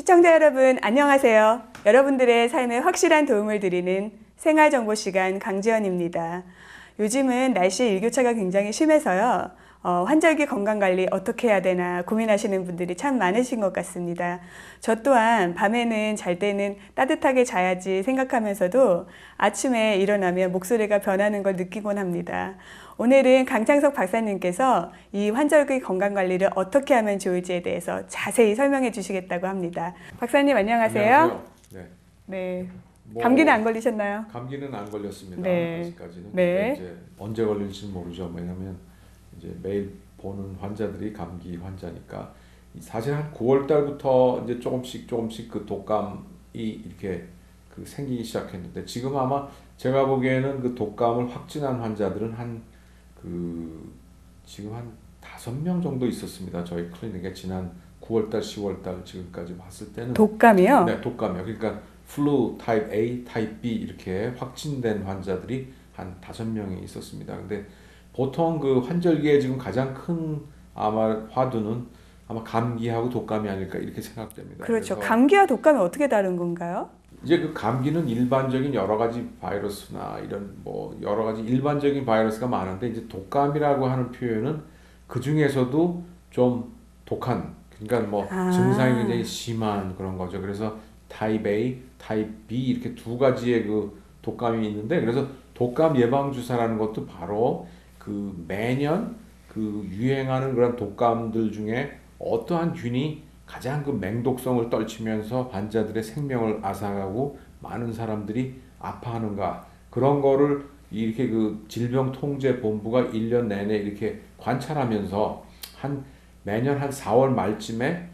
시청자 여러분 안녕하세요. 여러분들의 삶에 확실한 도움을 드리는 생활정보시간 강지연입니다. 요즘은 날씨 일교차가 굉장히 심해서요. 환절기 건강관리 어떻게 해야 되나 고민하시는 분들이 참 많으신 것 같습니다. 저 또한 밤에는 잘 때는 따뜻하게 자야지 생각하면서도 아침에 일어나면 목소리가 변하는 걸 느끼곤 합니다. 오늘은 강창석 박사님께서 이 환절기 건강관리를 어떻게 하면 좋을지에 대해서 자세히 설명해 주시겠다고 합니다. 박사님 안녕하세요. 안녕하세요. 네. 감기는 안 걸리셨나요? 감기는 안 걸렸습니다. 네. 아직까지는. 네. 이제 언제 걸릴지 모르죠. 왜냐하면 이제 매일 보는 환자들이 감기 환자니까 사실 한 9월 달부터 이제 조금씩 그 독감이 이렇게 그 생기기 시작했는데 지금 아마 제가 보기에는 그 독감을 확진한 환자들은 지금 한 5명 정도 있었습니다. 저희 클리닉에 지난 9월 달, 10월 달 지금까지 봤을 때는 독감이요? 네, 독감이요. 그러니까 플루 타입 A, 타입 B 이렇게 확진된 환자들이 한 5명이 있었습니다. 근데 보통 그 환절기에 지금 가장 큰 아마 화두는 아마 감기하고 독감이 아닐까 이렇게 생각됩니다. 그렇죠. 그래서 감기와 독감은 어떻게 다른 건가요? 이제 그 감기는 일반적인 여러 가지 바이러스나 이런 뭐 여러 가지 일반적인 바이러스가 많은데 이제 독감이라고 하는 표현은 그 중에서도 좀 독한 그러니까 뭐 증상이 굉장히 심한 그런 거죠. 그래서 타입 A, 타입 B 이렇게 두 가지의 그 독감이 있는데 그래서 독감 예방 주사라는 것도 바로 그 매년 그 유행하는 그런 독감들 중에 어떠한 균이 가장 그 맹독성을 떨치면서 환자들의 생명을 앗아가고 많은 사람들이 아파하는가 그런 거를 이렇게 그 질병통제본부가 1년 내내 이렇게 관찰하면서 매년 한 4월 말쯤에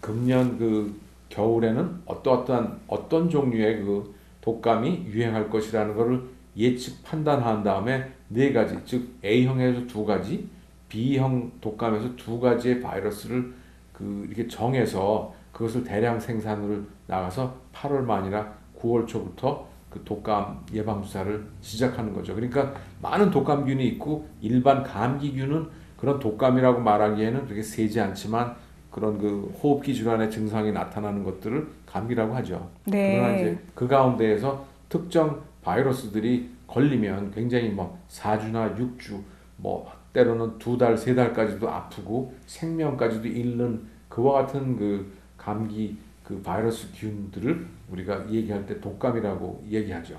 금년 그 겨울에는 어떤 종류의 그 독감이 유행할 것이라는 것을 예측 판단한 다음에 4가지 즉 A형에서 2가지, B형 독감에서 2가지의 바이러스를 이렇게 정해서 그것을 대량 생산을 나가서 8월 말이나 9월 초부터 그 독감 예방 주사를 시작하는 거죠. 그러니까 많은 독감균이 있고 일반 감기균은 그런 독감이라고 말하기에는 그렇게 세지 않지만 그런 그 호흡기 질환의 증상이 나타나는 것들을 감기라고 하죠. 네. 그러나 이제 그 가운데에서 특정 바이러스들이 걸리면 굉장히 뭐 4주나 6주 뭐 때로는 2달, 3달까지도 아프고 생명까지도 잃는 그와 같은 그 감기 그 바이러스 균들을 우리가 얘기할 때 독감이라고 얘기하죠.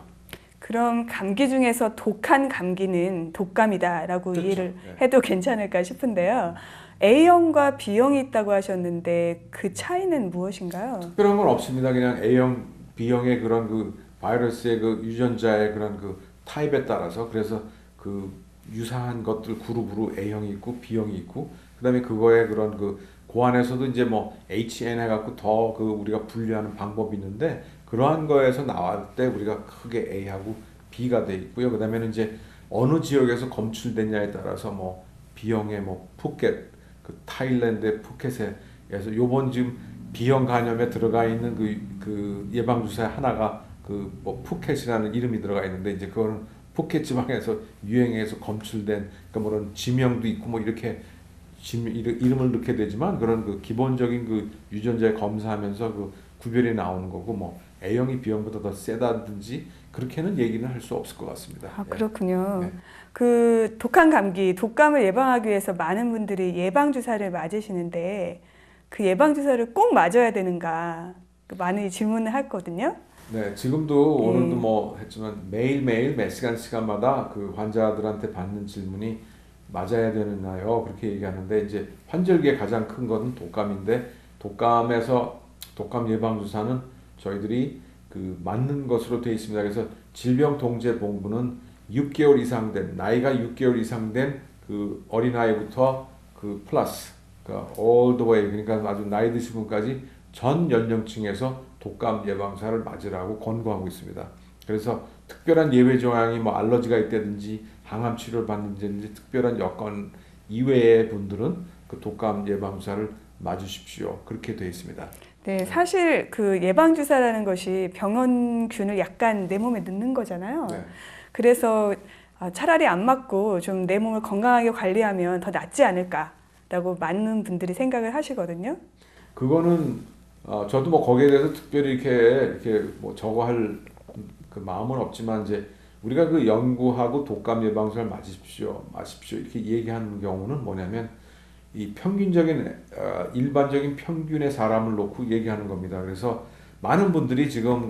그럼 감기 중에서 독한 감기는 독감이다라고 그렇죠. 이해를 네. 해도 괜찮을까 싶은데요. A형과 B형이 있다고 하셨는데 그 차이는 무엇인가요? 특별한 건 없습니다. 그냥 A형, B형의 그런 그 바이러스의 그 유전자의 그런 그 타입에 따라서 그래서 그 유사한 것들 그룹으로 A형이 있고 B형이 있고 그다음에 그거에 그런 그 안에서도 이제 뭐 HN 해갖고 더 그 우리가 분류하는 방법이 있는데 그러한 거에서 나올 때 우리가 크게 A하고 B가 돼 있고요. 그다음에는 이제 어느 지역에서 검출됐냐에 따라서 뭐 B형의 뭐 푸켓 그 타일랜드의 푸켓에서 요번 지금 B형 간염에 들어가 있는 그 예방 주사에 하나가 그 뭐 푸켓이라는 이름이 들어가 있는데 이제 그거는 푸켓 지방에서 유행해서 검출된 그러니까 뭐런 지명도 있고 뭐 이렇게 이름을 넣게 되지만 그런 그 기본적인 그 유전자에 검사하면서 그 구별이 나오는 거고 뭐 A형이 B형보다 더 세다든지 그렇게는 얘기는 할 수 없을 것 같습니다. 그렇군요. 네. 그 독한 감기, 독감을 예방하기 위해서 많은 분들이 예방 주사를 맞으시는데 그 예방 주사를 꼭 맞아야 되는가 많이 질문을 하거든요. 네, 지금도 오늘도 뭐 했지만 매일매일 몇 시간마다 그 환자들한테 받는 질문이 맞아야 되나요? 그렇게 얘기하는데 이제 환절기에 가장 큰 것은 독감인데 독감 예방 주사는 저희들이 그 맞는 것으로 되어 있습니다. 그래서 질병통제본부는 6개월 이상 된 나이가 6개월 이상 된 그 어린아이부터 그 플러스 그러니까 all the way 그러니까 아주 나이 드신 분까지 전 연령층에서 독감 예방주사를 맞으라고 권고하고 있습니다. 그래서 특별한 예외 조항이 뭐 알러지가 있다든지 항암 치료를 받는다든지 특별한 여건 이외의 분들은 그 독감 예방주사를 맞으십시오. 그렇게 되어 있습니다. 네, 사실 그 예방 주사라는 것이 병원균을 약간 내 몸에 넣는 거잖아요. 네. 그래서 차라리 안 맞고 좀 내 몸을 건강하게 관리하면 더 낫지 않을까라고 많은 분들이 생각을 하시거든요. 그거는 저도 뭐 거기에 대해서 특별히 이렇게 뭐 저거 할 그 마음은 없지만 이제 우리가 그 연구하고 독감 예방주사를 마십시오 이렇게 얘기하는 경우는 뭐냐면 이 평균적인 일반적인 평균의 사람을 놓고 얘기하는 겁니다. 그래서 많은 분들이 지금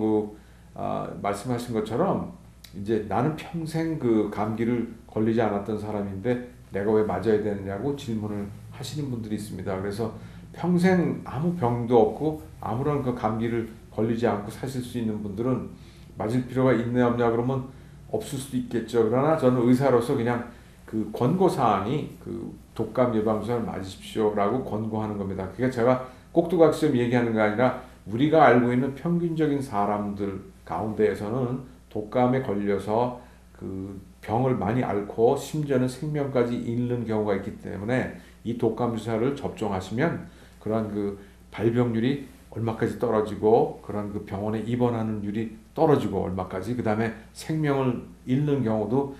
말씀하신 것처럼 이제 나는 평생 그 감기를 걸리지 않았던 사람인데 내가 왜 맞아야 되느냐고 질문을 하시는 분들이 있습니다. 그래서 평생 아무 병도 없고 아무런 그 감기를 걸리지 않고 사실 수 있는 분들은 맞을 필요가 있냐 없냐 그러면 없을 수도 있겠죠. 그러나 저는 의사로서 그냥 그 권고 사항이 그 독감 예방주사를 맞으십시오라고 권고하는 겁니다. 그게 제가 꼭두각시점 얘기하는 게 아니라 우리가 알고 있는 평균적인 사람들 가운데에서는 독감에 걸려서 그 병을 많이 앓고 심지어는 생명까지 잃는 경우가 있기 때문에 이 독감 주사를 접종하시면 그러한 그 발병률이 얼마까지 떨어지고 그런 그 병원에 입원하는 율이 떨어지고 얼마까지 그다음에 생명을 잃는 경우도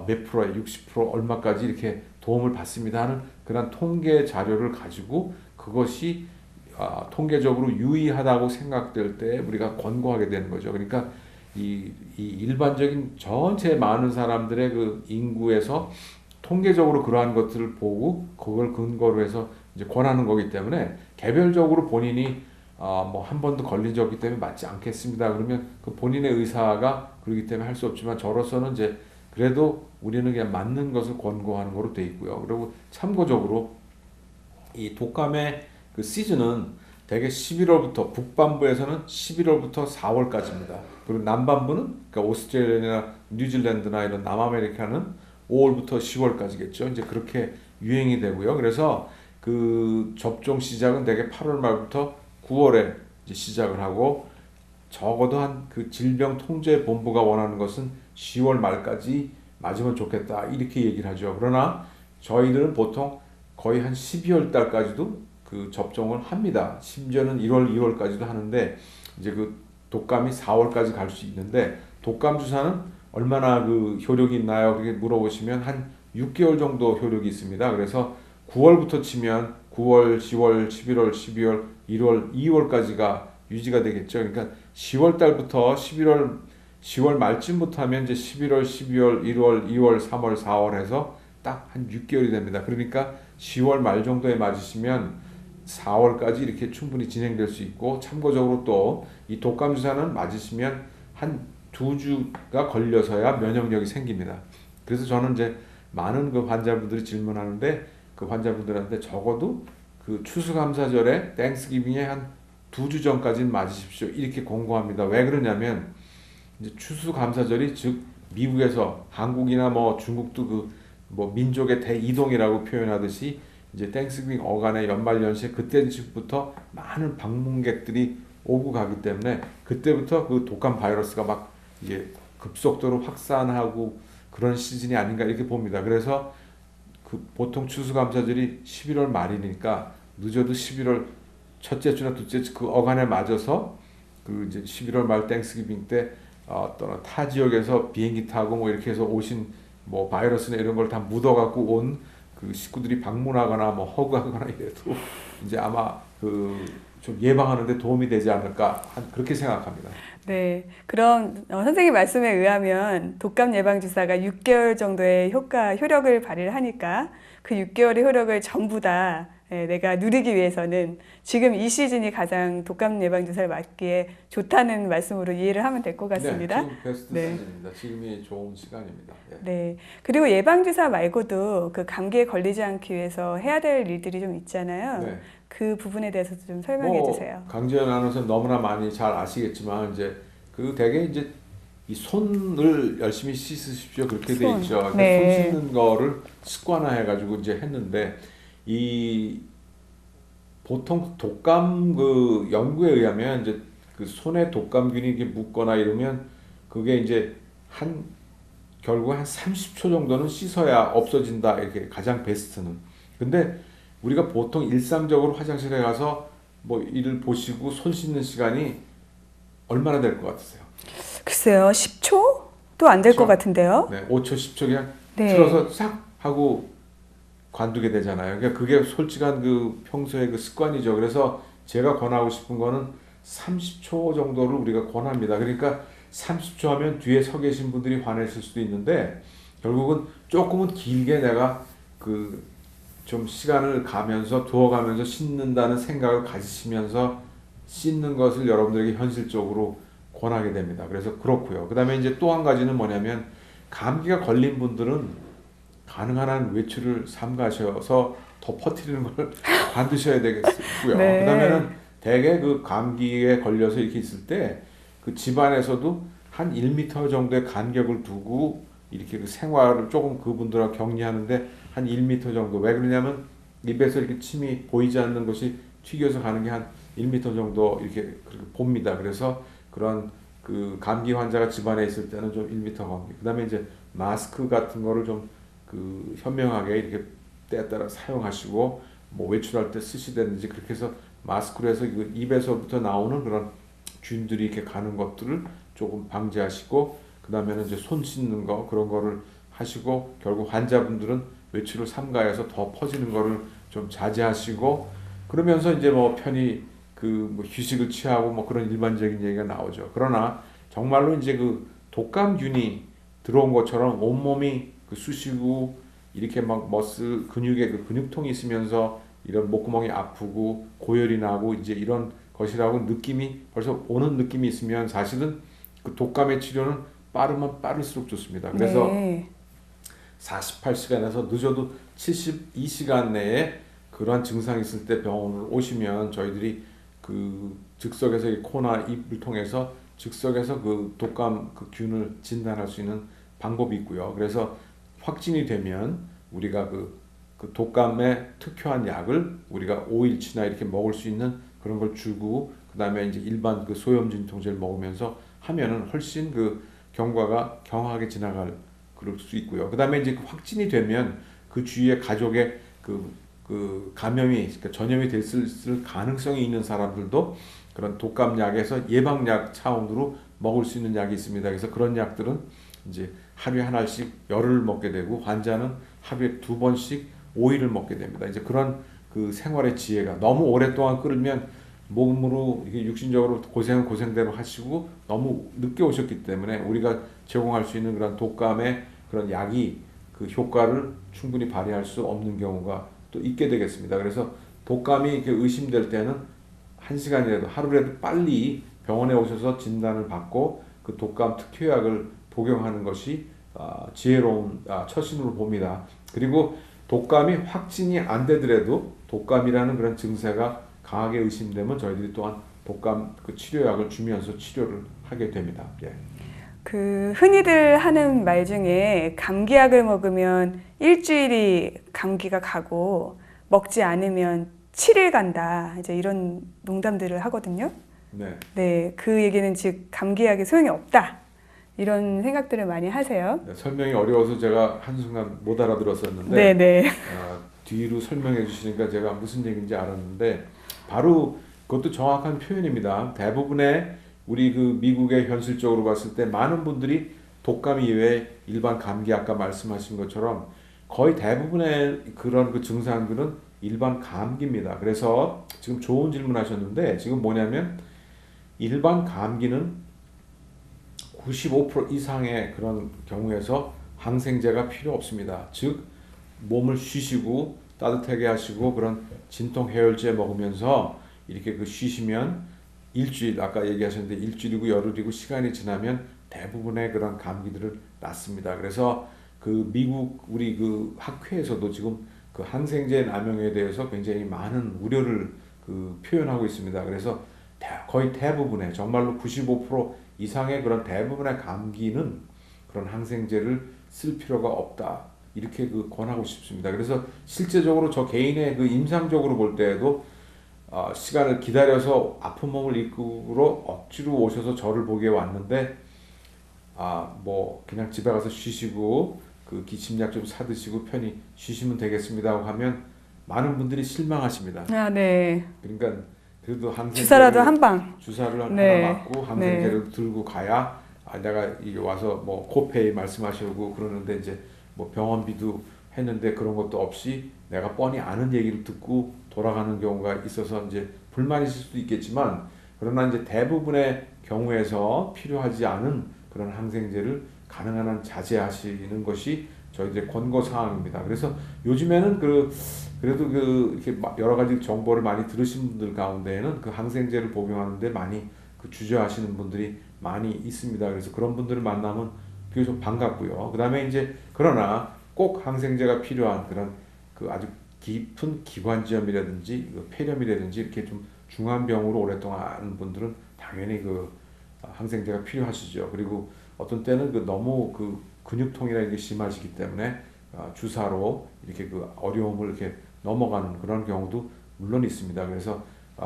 몇 프로에 60% 얼마까지 이렇게 도움을 받습니다 하는 그런 통계 자료를 가지고 그것이 통계적으로 유의하다고 생각될 때 우리가 권고하게 되는 거죠. 그러니까 이 일반적인 전체 많은 사람들의 그 인구에서 통계적으로 그러한 것들을 보고 그걸 근거로 해서 이제 권하는 거기 때문에 개별적으로 본인이 뭐 한 번도 걸린 적이 때문에 맞지 않겠습니다. 그러면 그 본인의 의사가 그러기 때문에 할 수 없지만 저로서는 이제 그래도 우리는 그냥 맞는 것을 권고하는 거로 돼 있고요. 그리고 참고적으로 이 독감의 그 시즌은 대개 11월부터 북반부에서는 11월부터 4월까지입니다. 그리고 남반부는 그러니까 오스트레일리아나 뉴질랜드나 이런 남아메리카는 5월부터 10월까지겠죠. 이제 그렇게 유행이 되고요. 그래서 그 접종 시작은 대개 8월 말부터 9월에 이제 시작을 하고 적어도 한 그 질병통제본부가 원하는 것은 10월 말까지 맞으면 좋겠다 이렇게 얘기를 하죠. 그러나 저희들은 보통 거의 한 12월 달까지도 그 접종을 합니다. 심지어는 1월, 2월까지도 하는데 이제 그 독감이 4월까지 갈 수 있는데 독감 주사는 얼마나 그 효력이 있나요? 그렇게 물어보시면 한 6개월 정도 효력이 있습니다. 그래서 9월부터 치면 9월, 10월, 11월, 12월, 1월, 2월까지가 유지가 되겠죠. 그러니까 10월 달부터 10월 말쯤부터 하면 이제 11월, 12월, 1월, 2월, 3월, 4월 해서 딱 한 6개월이 됩니다. 그러니까 10월 말 정도에 맞으시면 4월까지 이렇게 충분히 진행될 수 있고 참고적으로 또 이 독감 주사는 맞으시면 한 2주가 걸려서야 면역력이 생깁니다. 그래서 저는 이제 많은 그 환자분들이 질문하는데 그 환자분들한테 적어도 그 추수감사절에 땡스기빙에 한 2주 전까지는 맞으십시오 이렇게 권고합니다. 왜 그러냐면 이제 추수감사절이 즉 미국에서 한국이나 뭐 중국도 그 뭐 민족의 대이동이라고 표현하듯이 이제 땡스기빙 어간의 연말연시에 그때부터 많은 방문객들이 오고 가기 때문에 그때부터 그 독감 바이러스가 막 이게 급속도로 확산하고 그런 시즌이 아닌가 이렇게 봅니다. 그래서 그 보통 추수감사절이 11월 말이니까 늦어도 11월 첫째 주나 둘째 주 그 어간에 맞아서 그 이제 11월 말 땡스기빙 때 어떤 타 지역에서 비행기 타고 뭐 이렇게 해서 오신 뭐 바이러스나 이런 걸 다 묻어갖고 온 그 식구들이 방문하거나 뭐 허그하거나 이래도 이제 아마 그 좀 예방하는데 도움이 되지 않을까 그렇게 생각합니다. 네, 그럼 선생님 말씀에 의하면 독감 예방 주사가 6개월 정도의 효력을 발휘를 하니까 그 6개월의 효력을 전부 다 내가 누리기 위해서는 지금 이 시즌이 가장 독감 예방 주사를 맞기에 좋다는 말씀으로 이해를 하면 될 것 같습니다. 네, 지금 베스트 시즌입니다. 지금이 좋은 시간입니다. 네, 그리고 예방 주사 말고도 그 감기에 걸리지 않기 위해서 해야 될 일들이 좀 있잖아요. 네. 그 부분에 대해서도 좀 설명해 주세요. 강지연 아나운서 너무나 많이 잘 아시겠지만 이제 그 대개 이제 이 손을 열심히 씻으십시오 그렇게 돼 있죠. 그러니까 네. 손 씻는 거를 습관화해가지고 이제 했는데 이 보통 독감 그 연구에 의하면 이제 그 손에 독감균이 이렇게 묻거나 이러면 그게 이제 결국 한 30초 정도는 씻어야 없어진다 이렇게 가장 베스트는. 근데 우리가 보통 일상적으로 화장실에 가서 뭐 일을 보시고 손 씻는 시간이 얼마나 될 것 같으세요? 글쎄요, 10초도 안 될 것 같은데요. 네, 5초, 10초 그냥 네. 틀어서 싹 하고 관두게 되잖아요. 그러니까 그게 솔직한 그 평소의 그 습관이죠. 그래서 제가 권하고 싶은 거는 30초 정도를 우리가 권합니다. 그러니까 30초 하면 뒤에 서 계신 분들이 화내실 수도 있는데 결국은 조금은 길게 내가 그 좀 시간을 가면서 두어가면서 씻는다는 생각을 가지시면서 씻는 것을 여러분들에게 현실적으로 권하게 됩니다. 그래서 그렇고요. 그 다음에 이제 또 한 가지는 뭐냐면 감기가 걸린 분들은 가능한 한 외출을 삼가셔서 더 퍼뜨리는 걸 관두셔야 되겠고요. 네. 그 다음에는 대개 그 감기에 걸려서 이렇게 있을 때 그 집안에서도 한 1m 정도의 간격을 두고 이렇게 그 생활을 조금 그분들하고 격리하는데 한 1m 정도. 왜 그러냐면 입에서 이렇게 침이 보이지 않는 것이 튀겨서 가는 게 한 1m 정도 이렇게 봅니다. 그래서 그런 그 감기 환자가 집안에 있을 때는 좀 1m 간격. 그다음에 이제 마스크 같은 거를 좀 그 현명하게 이렇게 때에 따라 사용하시고 뭐 외출할 때 쓰시든지 그렇게 해서 마스크로 해서 그 입에서부터 나오는 그런 균들이 이렇게 가는 것들을 조금 방지하시고 그다음에는 이제 손 씻는 거 그런 거를 하시고 결국 환자분들은 외출을 삼가해서 더 퍼지는 거를 좀 자제하시고 그러면서 이제 뭐 편히 그 뭐 휴식을 취하고 뭐 그런 일반적인 얘기가 나오죠. 그러나 정말로 이제 그 독감균이 들어온 것처럼 온몸이 그 쑤시고 이렇게 막 머슬 근육에 그 근육통이 있으면서 이런 목구멍이 아프고 고열이 나고 이제 이런 것이라고 느낌이 벌써 오는 느낌이 있으면 사실은 그 독감의 치료는 빠르면 빠를수록 좋습니다. 그래서 네. 48시간에서 늦어도 72시간 내에 그러한 증상이 있을 때 병원을 오시면 저희들이 그 즉석에서 이 코나 입을 통해서 즉석에서 그 독감 그 균을 진단할 수 있는 방법이 있고요. 그래서 확진이 되면 우리가 그 독감에 특효한 약을 우리가 5일치나 이렇게 먹을 수 있는 그런 걸 주고 그 다음에 이제 일반 그 소염 진통제를 먹으면서 하면은 훨씬 그 경과가 경하게 지나갈 그럴 수 있고요. 그 다음에 이제 그 확진이 되면 그 주위에 가족의 그 감염이 그러니까 전염이 됐을 가능성이 있는 사람들도 그런 독감약에서 예방약 차원으로 먹을 수 있는 약이 있습니다. 그래서 그런 약들은 이제 하루에 하나씩 열흘 먹게 되고 환자는 하루에 2번씩 5일을 먹게 됩니다. 이제 그런 그 생활의 지혜가 너무 오랫동안 끌면 몸으로 이게 육신적으로 고생은 고생대로 하시고 너무 늦게 오셨기 때문에 우리가 제공할 수 있는 그런 독감의 그런 약이 그 효과를 충분히 발휘할 수 없는 경우가 또 있게 되겠습니다. 그래서 독감이 이렇게 의심될 때는 1시간이라도 하루라도 빨리 병원에 오셔서 진단을 받고 그 독감 특효약을 복용하는 것이 지혜로운 처신으로 봅니다. 그리고 독감이 확진이 안 되더라도 독감이라는 그런 증세가 강하게 의심되면 저희들이 또한 독감 그 치료약을 주면서 치료를 하게 됩니다. 예. 그 흔히들 하는 말 중에 감기약을 먹으면 일주일이 감기가 가고 먹지 않으면 7일 간다. 이제 이런 농담들을 하거든요. 네. 네, 그 얘기는 즉 감기약이 소용이 없다. 이런 생각들을 많이 하세요. 네, 설명이 어려워서 제가 한순간 못 알아들었었는데 네, 네. 뒤로 설명해 주시니까 제가 무슨 얘기인지 알았는데 바로 그것도 정확한 표현입니다. 대부분의 우리 그 미국의 현실적으로 봤을 때 많은 분들이 독감 이외에 일반 감기 아까 말씀하신 것처럼 거의 대부분의 그런 그 증상들은 일반 감기입니다. 그래서 지금 좋은 질문 하셨는데 지금 뭐냐면 일반 감기는 95% 이상의 그런 경우에서 항생제가 필요 없습니다. 즉 몸을 쉬시고 따뜻하게 하시고 그런 진통 해열제 먹으면서 이렇게 그 쉬시면 일주일 아까 얘기하셨는데 일주일이고 열흘이고 시간이 지나면 대부분의 그런 감기들을 낫습니다. 그래서 그 미국 우리 그 학회에서도 지금 그 항생제 남용에 대해서 굉장히 많은 우려를 그 표현하고 있습니다. 그래서 거의 대부분의 정말로 95% 이상의 그런 대부분의 감기는 그런 항생제를 쓸 필요가 없다. 이렇게 그 권하고 싶습니다. 그래서 실제적으로 저 개인의 그 임상적으로 볼 때에도 시간을 기다려서 아픈 몸을 이끌어 억지로 오셔서 저를 보기에 왔는데 뭐 그냥 집에 가서 쉬시고 그 기침약 좀 사드시고 편히 쉬시면 되겠습니다 하고 하면 많은 분들이 실망하십니다. 네. 그러니까 그래도 항생제를 주사라도 한 방. 주사를 네. 하나 맞고 항생제를 들고 가야 내가 이게 와서 뭐 코페이 말씀하시고 그러는데 이제 뭐 병원비도 했는데 그런 것도 없이 내가 뻔히 아는 얘기를 듣고 돌아가는 경우가 있어서 이제 불만이 있을 수도 있겠지만 그러나 이제 대부분의 경우에서 필요하지 않은 그런 항생제를 가능한 한 자제하시는 것이 저희들의 권고 사항입니다. 그래서 요즘에는 그래도 이렇게 여러 가지 정보를 많이 들으신 분들 가운데에는 그 항생제를 복용하는데 많이 주저하시는 분들이 많이 있습니다. 그래서 그런 분들을 만나면 그게 좀 반갑고요. 그다음에 이제 그러나 꼭 항생제가 필요한 그런 아주 깊은 기관지염이라든지 폐렴이라든지 이렇게 좀 중한 병으로 오랫동안 앓는 분들은 당연히 항생제가 필요하시죠. 그리고 어떤 때는 너무 근육통이나 이게 심하시기 때문에 주사로 이렇게 어려움을 이렇게 넘어가는 그런 경우도 물론 있습니다. 그래서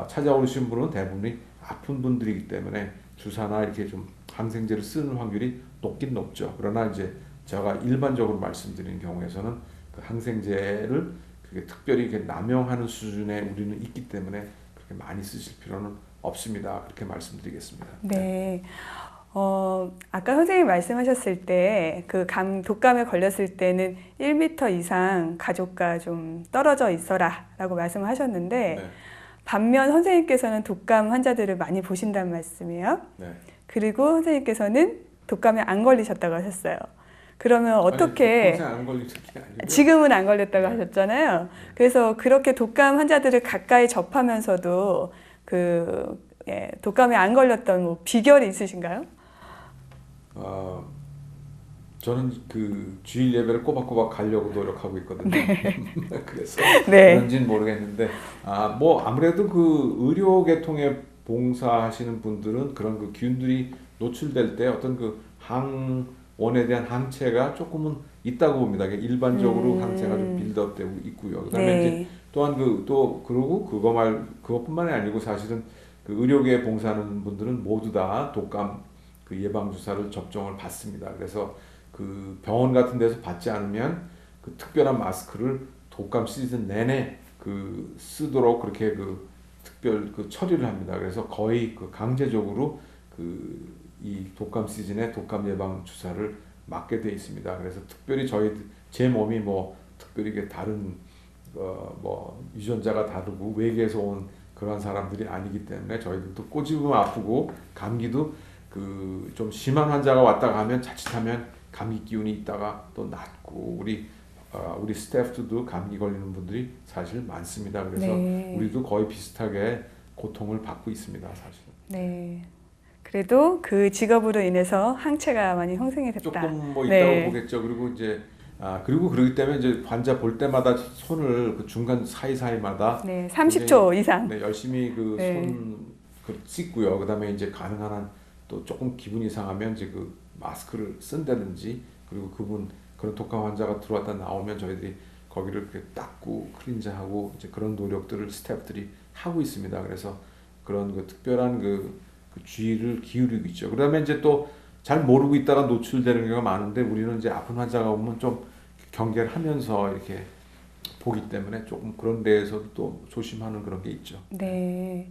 찾아오신 분은 대부분이 아픈 분들이기 때문에 주사나 이렇게 좀 항생제를 쓰는 확률이 높긴 높죠. 그러나 이제 제가 일반적으로 말씀드리는 경우에서는 항생제를 특별히 이렇게 남용하는 수준에 우리는 있기 때문에 그렇게 많이 쓰실 필요는 없습니다. 그렇게 말씀드리겠습니다. 네. 아까 선생님 말씀하셨을 때 독감에 걸렸을 때는 1m 이상 가족과 좀 떨어져 있어라 라고 말씀을 하셨는데 네. 반면 선생님께서는 독감 환자들을 많이 보신다는 말씀이에요. 네. 그리고 선생님께서는 독감에 안 걸리셨다고 하셨어요. 그러면 어떻게 평생 안 걸린 게 아니고요. 지금은 안 걸렸다고 네. 하셨잖아요. 그래서 그렇게 독감 환자들을 가까이 접하면서도 독감에 안 걸렸던 뭐 비결이 있으신가요? 저는 주일 예배를 꼬박꼬박 가려고 노력하고 있거든요. 그래서 네. 그런지는 모르겠는데 뭐 아무래도 의료 계통에 봉사하시는 분들은 그런 기운들이 노출될 때 어떤 항원에 대한 항체가 조금은 있다고 봅니다. 일반적으로 항체가 좀 빌드업되고 있고요. 그다음에 네. 이제 또한 그리고 그것뿐만이 아니고 사실은 의료계에 봉사하는 분들은 모두 다 독감 예방 주사를 접종을 받습니다. 그래서 병원 같은 데서 받지 않으면 특별한 마스크를 독감 시즌 내내 쓰도록 그렇게 특별 처리를 합니다. 그래서 거의 강제적으로 이 독감 시즌에 독감 예방 주사를 맞게 돼 있습니다. 그래서 특별히 제 몸이 뭐 특별히 이게 다른 뭐 유전자가 다르고 외계에서 온 그런 사람들이 아니기 때문에 저희들도 꼬집으면 아프고 감기도 좀 심한 환자가 왔다 가면 자칫하면 감기 기운이 있다가 또 낫고 우리 스태프들도 감기 걸리는 분들이 사실 많습니다. 그래서 네. 우리도 거의 비슷하게 고통을 받고 있습니다, 사실. 네. 그래도 그 직업으로 인해서 항체가 많이 형성이 됐다. 조금 뭐 있다고 네. 보겠죠. 그리고 이제 그리고 그러기 때문에 이제 환자 볼 때마다 손을 중간 사이사이마다 네, 30초 이상. 네, 열심히 네. 손 씻고요. 그다음에 이제 가능한 한 또 조금 기분이 이상하면 이제 마스크를 쓴다든지 그리고 그런 독감 환자가 들어왔다 나오면 저희들이 거기를 이렇게 닦고 클린저하고 이제 그런 노력들을 스태프들이 하고 있습니다. 그래서 그런 특별한 주의를 기울이고 있죠. 그다음에 이제 또 잘 모르고 있다가 노출되는 경우가 많은데 우리는 이제 아픈 환자가 오면 좀 경계를 하면서 이렇게 보기 때문에 조금 그런 데에서도 또 조심하는 그런 게 있죠. 네.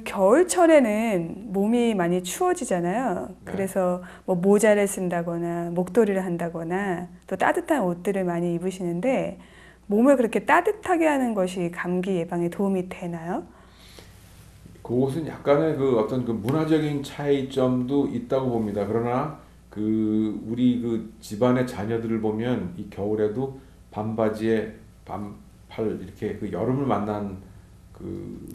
겨울철에는 몸이 많이 추워지잖아요. 네. 그래서 뭐 모자를 쓴다거나 목도리를 한다거나 또 따뜻한 옷들을 많이 입으시는데 몸을 그렇게 따뜻하게 하는 것이 감기 예방에 도움이 되나요? 그것은 약간의 어떤 문화적인 차이점도 있다고 봅니다. 그러나 우리 집안의 자녀들을 보면 이 겨울에도 반바지에 반팔 이렇게 여름을 만난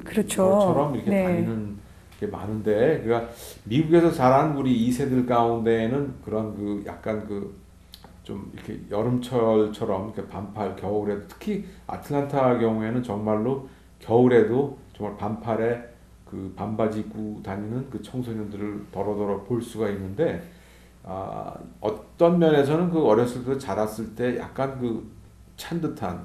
그렇죠. 것처럼 이렇게 네. 다니는 게 많은데, 그러니까 미국에서 자란 우리 2세들 가운데에는 그런 약간 좀 이렇게 여름철처럼 이렇게 반팔 겨울에도 특히 아틀란타 경우에는 정말로 겨울에도 정말 반팔에 반바지 입고 다니는 청소년들을 더러더러 볼 수가 있는데 어떤 면에서는 어렸을 때 자랐을 때 약간 찬 듯한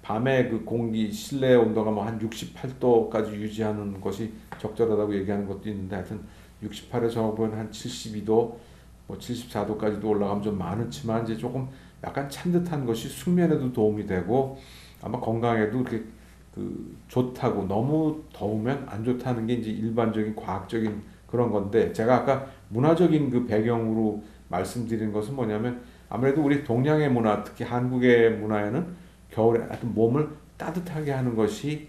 밤에 공기 실내 온도가 뭐 한 68도까지 유지하는 것이 적절하다고 얘기하는 것도 있는데 하여튼 68에 적어보면 한 72도 뭐 74도까지도 올라가면 좀 많지만 이제 조금 약간 찬 듯한 것이 숙면에도 도움이 되고 아마 건강에도 이렇게 좋다고, 너무 더우면 안 좋다는 게 이제 일반적인 과학적인 그런 건데, 제가 아까 문화적인 배경으로 말씀드린 것은 뭐냐면 아무래도 우리 동양의 문화, 특히 한국의 문화에는 겨울에 하여튼 몸을 따뜻하게 하는 것이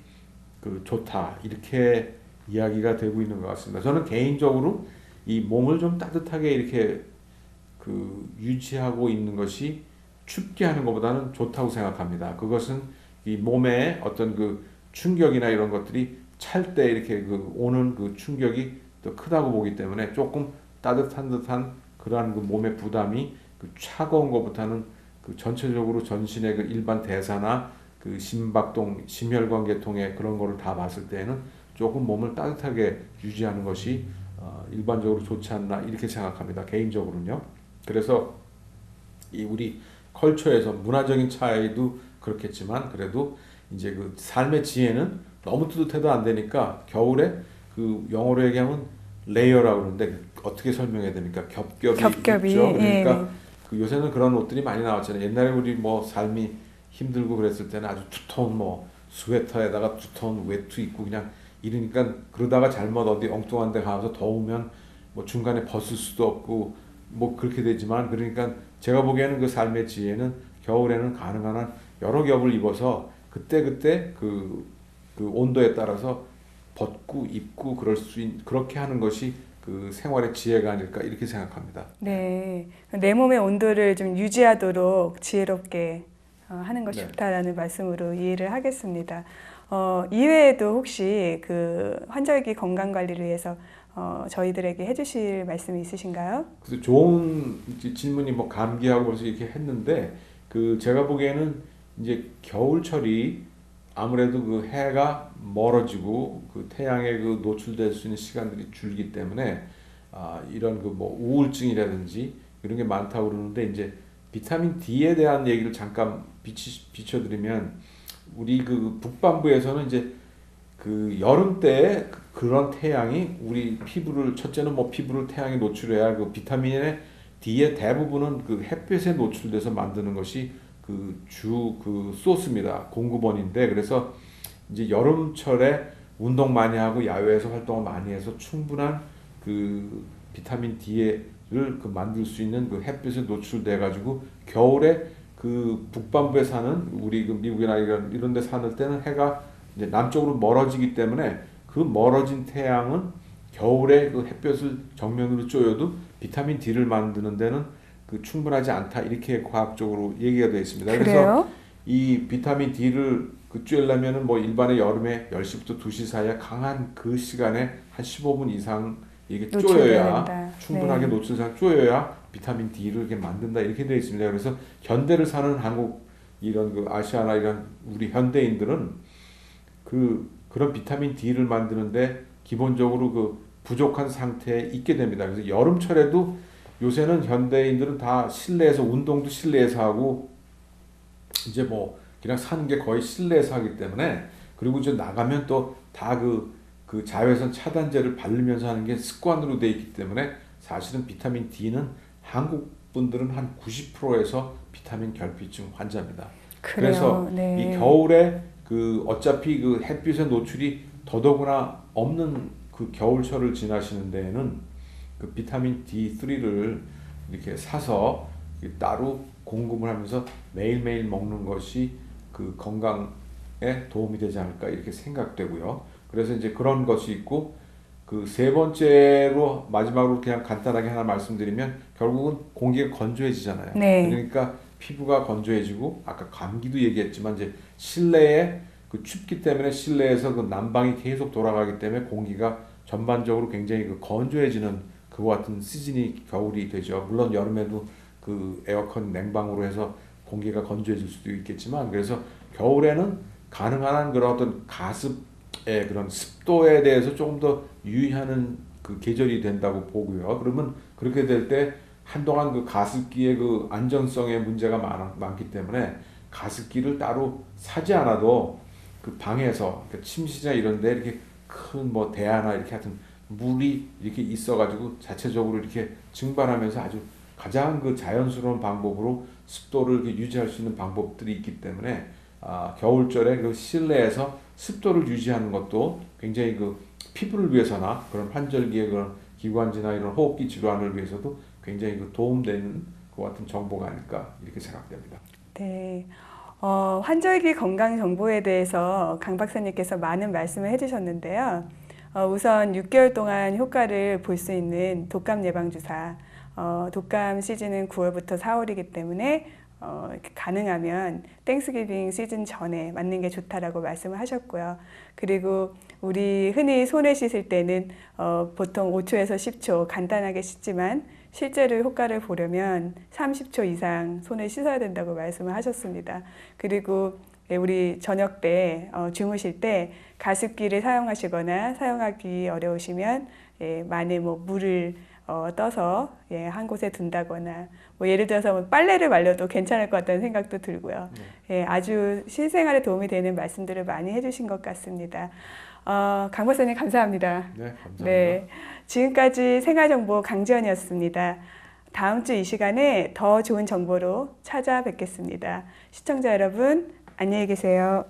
그 좋다 이렇게 이야기가 되고 있는 것 같습니다. 저는 개인적으로 이 몸을 좀 따뜻하게 이렇게 그 유지하고 있는 것이 춥게 하는 것보다는 좋다고 생각합니다. 그것은 이 몸에 어떤 그 충격이나 이런 것들이 찰 때 이렇게 그 오는 그 충격이 더 크다고 보기 때문에 조금 따뜻한 듯한 그러한 그 몸의 부담이 그 차가운 것보다는 그 전체적으로 전신의 그 일반 대사나 그 심박동, 심혈관 계통의 그런 거를 다 봤을 때는 조금 몸을 따뜻하게 유지하는 것이 일반적으로 좋지 않나 이렇게 생각합니다. 개인적으로는요. 그래서 이 우리 컬처에서 문화적인 차이도 그렇겠지만 그래도 이제 그 삶의 지혜는 너무 따뜻해도 안 되니까 겨울에 그 영어로 얘기하면 레이어라고 그러는데 어떻게 설명해야 됩니까? 겹겹이 있죠. 예. 그러니까 그 요새는 그런 옷들이 많이 나왔잖아요. 옛날에 우리 뭐 삶이 힘들고 그랬을 때는 아주 두터운 뭐 스웨터에다가 두터운 외투 입고 그냥 이러니까 그러다가 잘못 어디 엉뚱한 데 가서 더우면 뭐 중간에 벗을 수도 없고 뭐 그렇게 되지만 그러니까 제가 보기에는 그 삶의 지혜는 겨울에는 가능한 한 여러 겹을 입어서 그때그때 그 온도에 따라서 벗고 입고 그렇게 하는 것이 그 생활의 지혜가 아닐까 이렇게 생각합니다. 네, 내 몸의 온도를 좀 유지하도록 지혜롭게 하는 것이 네. 좋다라는 말씀으로 이해를 하겠습니다. 이외에도 혹시 그 환절기 건강 관리를 위해서 저희들에게 해주실 말씀이 있으신가요? 그래서 좋은 질문이 뭐 감기하고 벌써 이렇게 했는데 그 제가 보기에는 이제 겨울철이 아무래도 그 해가 멀어지고 그 태양에 그 노출될 수 있는 시간들이 줄기 때문에 이런 그 뭐 우울증이라든지 이런 게 많다고 그러는데 이제 비타민 D에 대한 얘기를 잠깐 비춰드리면 우리 그 북반부에서는 이제 그 여름 때에 그런 태양이 우리 피부를 첫째는 뭐 피부를 태양에 노출해야 그 비타민의 D의 대부분은 그 햇볕에 노출돼서 만드는 것이 그 소스입니다. 공급원인데 그래서 이제 여름철에 운동 많이 하고 야외에서 활동을 많이 해서 충분한 그 비타민 D를 그 만들 수 있는 그 햇빛에 노출돼 가지고 겨울에 그 북반부에 사는 우리 그 미국이나 이런 데 사는 때는 해가 이제 남쪽으로 멀어지기 때문에 그 멀어진 태양은 겨울에 그 햇볕을 정면으로 쬐어도 비타민 D를 만드는 데는 그 충분하지 않다 이렇게 과학적으로 얘기가 되어 있습니다. 그래요? 그래서 이 비타민 D를 그 쬐려면은 뭐 일반의 여름에 10시부터 2시 사이에 강한 그 시간에 한 15분 이상 이게 쪼여야 충분하게 네. 노출상 쪼여야 비타민 D를 이렇게 만든다 이렇게 되어 있습니다. 그래서 현대를 사는 한국 이런 그 아시아나 이런 우리 현대인들은 그런 비타민 D를 만드는데 기본적으로 그 부족한 상태에 있게 됩니다. 그래서 여름철에도 요새는 현대인들은 다 실내에서 운동도 실내에서 하고 이제 뭐 그냥 사는 게 거의 실내에서 하기 때문에 그리고 이제 나가면 또 다 그 자외선 차단제를 바르면서 하는 게 습관으로 돼 있기 때문에 사실은 비타민 D는 한국 분들은 한 90%에서 비타민 결핍증 환자입니다. 그래서 네. 이 겨울에 그 어차피 그 햇빛의 노출이 더더구나 없는 그 겨울철을 지나시는 데에는 그 비타민 D3를 이렇게 사서 따로 공급을 하면서 매일매일 먹는 것이 그 건강에 도움이 되지 않을까 이렇게 생각되고요. 그래서 이제 그런 것이 있고 그 세 번째로 마지막으로 그냥 간단하게 하나 말씀드리면 결국은 공기가 건조해지잖아요. 네. 그러니까 피부가 건조해지고 아까 감기도 얘기했지만 이제 실내에 그 춥기 때문에 실내에서 그 난방이 계속 돌아가기 때문에 공기가 전반적으로 굉장히 그 건조해지는 그와 같은 시즌이 겨울이 되죠. 물론 여름에도 그 에어컨 냉방으로 해서 공기가 건조해질 수도 있겠지만 그래서 겨울에는 가능한 한 그런 어떤 가습의 그런 습도에 대해서 조금 더 유의하는 그 계절이 된다고 보고요. 그러면 그렇게 될 때 한동안 그 가습기의 그 안전성에 문제가 많기 때문에 가습기를 따로 사지 않아도 그 방에서 그러니까 침실이나 이런 데 이렇게 큰 뭐 대야나 이렇게 하여튼 물이 이렇게 있어가지고 자체적으로 이렇게 증발하면서 아주 가장 그 자연스러운 방법으로 습도를 이렇게 유지할 수 있는 방법들이 있기 때문에 겨울철에 그 실내에서 습도를 유지하는 것도 굉장히 그 피부를 위해서나 그런 환절기의 그런 기관지나 이런 호흡기 질환을 위해서도 굉장히 그 도움되는 그 같은 정보가 아닐까 이렇게 생각됩니다. 네. 환절기 건강 정보에 대해서 강 박사님께서 많은 말씀을 해주셨는데요. 우선 6개월 동안 효과를 볼 수 있는 독감 예방주사, 독감 시즌은 9월부터 4월이기 때문에 가능하면 땡스기빙 시즌 전에 맞는 게 좋다라고 말씀을 하셨고요. 그리고 우리 흔히 손을 씻을 때는 보통 5초에서 10초 간단하게 씻지만 실제로 효과를 보려면 30초 이상 손을 씻어야 된다고 말씀을 하셨습니다. 그리고 우리 저녁 때 주무실 때 가습기를 사용하시거나 사용하기 어려우시면 많이 물을 떠서 한 곳에 둔다거나 예를 들어서 빨래를 말려도 괜찮을 것 같다는 생각도 들고요. 아주 실생활에 도움이 되는 말씀들을 많이 해주신 것 같습니다. 강 박사님 감사합니다. 네, 감사합니다. 네, 지금까지 생활정보 강지연이었습니다. 다음 주 이 시간에 더 좋은 정보로 찾아뵙겠습니다. 시청자 여러분, 안녕히 계세요.